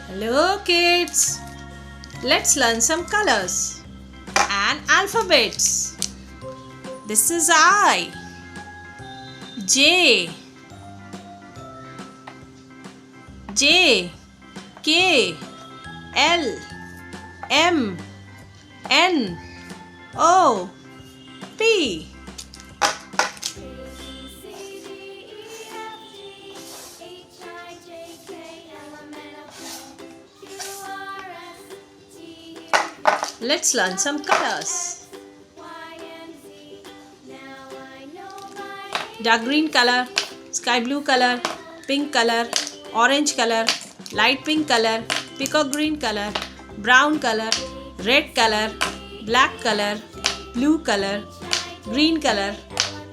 Hello kids, let's learn some colors and alphabets. This is I, J, K, L, M, N, O, P. Let's learn some colors. Dark green color, sky blue color, pink color, orange color, light pink color, peacock green color, brown color, red color, black color, blue color, green color,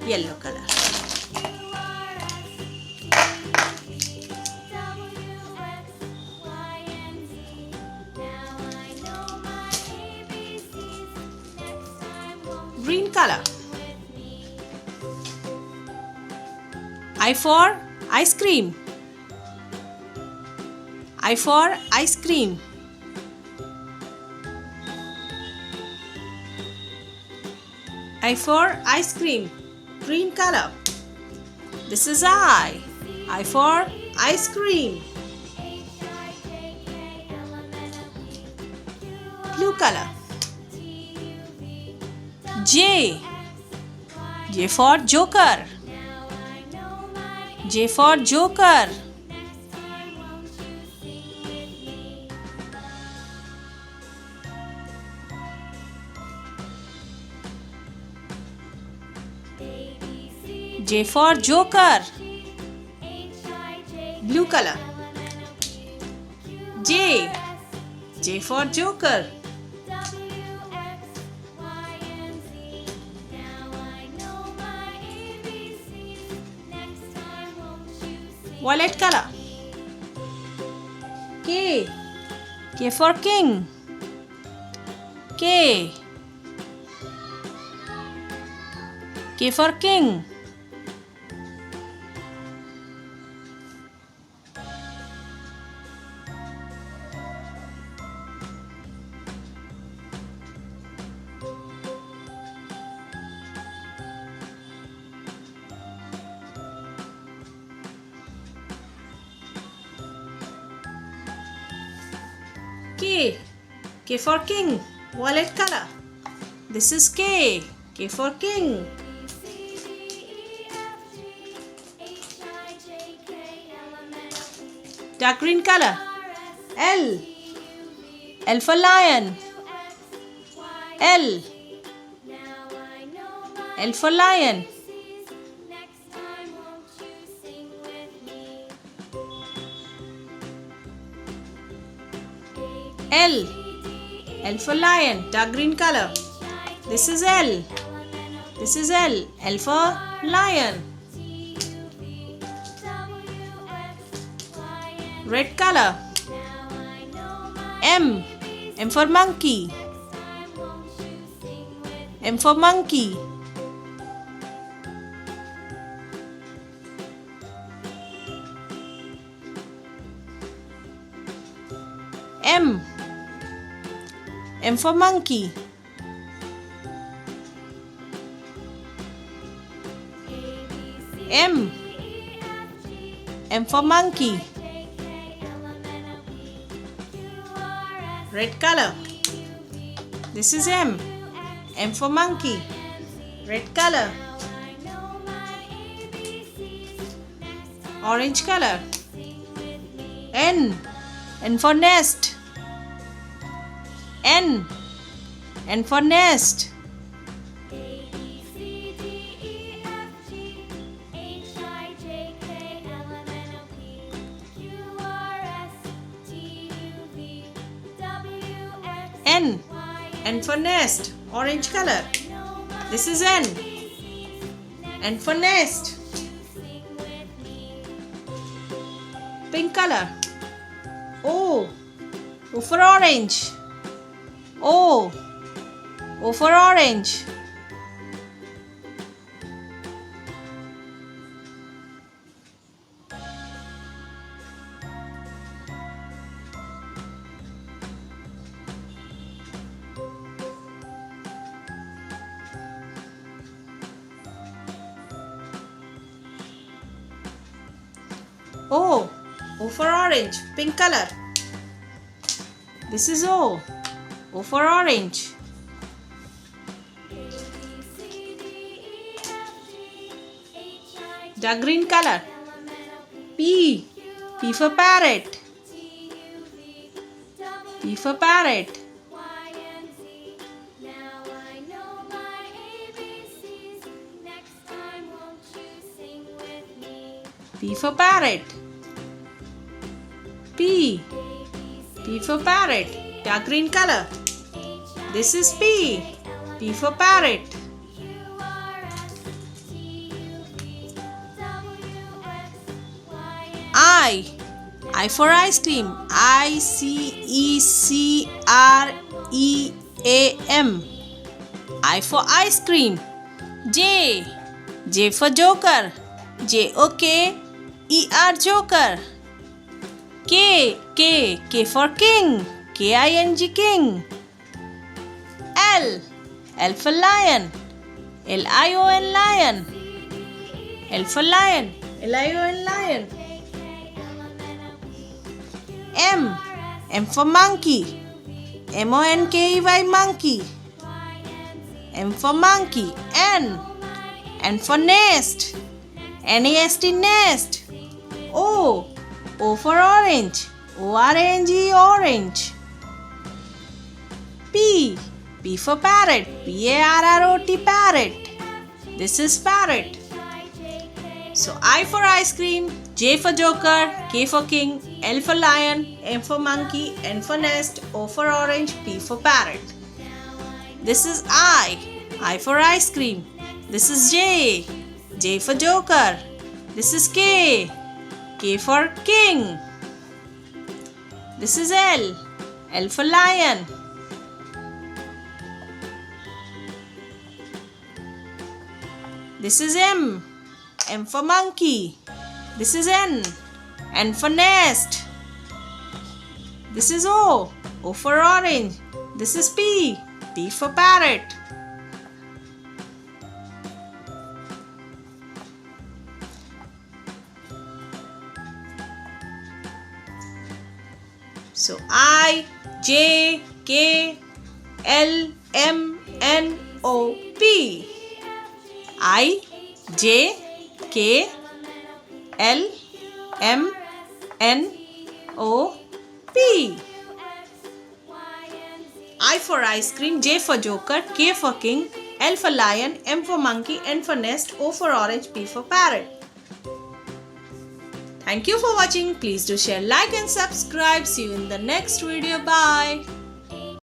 yellow color. Green color. I for ice cream. I for ice cream. I for ice cream. Green color. This is I. I for ice cream. Blue color. J. J for joker. J for joker. J for joker. Blue color. J. J for joker. Violet color. K. K for king. K. K for king. K. K for king. Violet color. This is K. K for king. Dark green color. L. L for lion. L. L for lion. L. L for lion. Dark green color. This is L. This is L. L for lion. Red color. M. M for monkey. M for monkey. M. M for monkey. M. M for monkey. Red color. This is M. M for monkey. Red color. Orange color. N. N for nest. N. N for nest. N. N for nest. Orange color. This is N. N for nest. Pink color. O. O for orange. O. O for orange. O. O for orange, pink color. This is O. O for orange. Dark green color. P. P for parrot. P for parrot. P for parrot. P. P for parrot. Dark green color. This is P. P for parrot. I. I for ice cream. ICECREAM. I for ice cream. J. J for joker. JOKER joker. K. K. K for king. KING king. L. L for lion. LION lion. L for lion. LION lion. M. M for monkey. MONKEY monkey. M for monkey. N. N for nest. NEST nest. O. O for orange. ORANGE orange. P. P for parrot. PARROT parrot. This is parrot. So I for ice cream, J for joker, K for king, L for lion, M for monkey, N for nest, O for orange, P for parrot. This is I for ice cream. This is J. J for joker. This is K. K for king. This is L. L for lion. This is M. M for monkey. This is N. N for nest. This is O. O for orange. This is P. P for parrot. So I, J, K, L, M, N, O, P. I, J, K, L, M, N, O, P. I for ice cream, J for joker, K for king, L for lion, M for monkey, N for nest, O for orange, P for parrot. Thank you for watching. Please do share, like and subscribe. See you in the next video. Bye.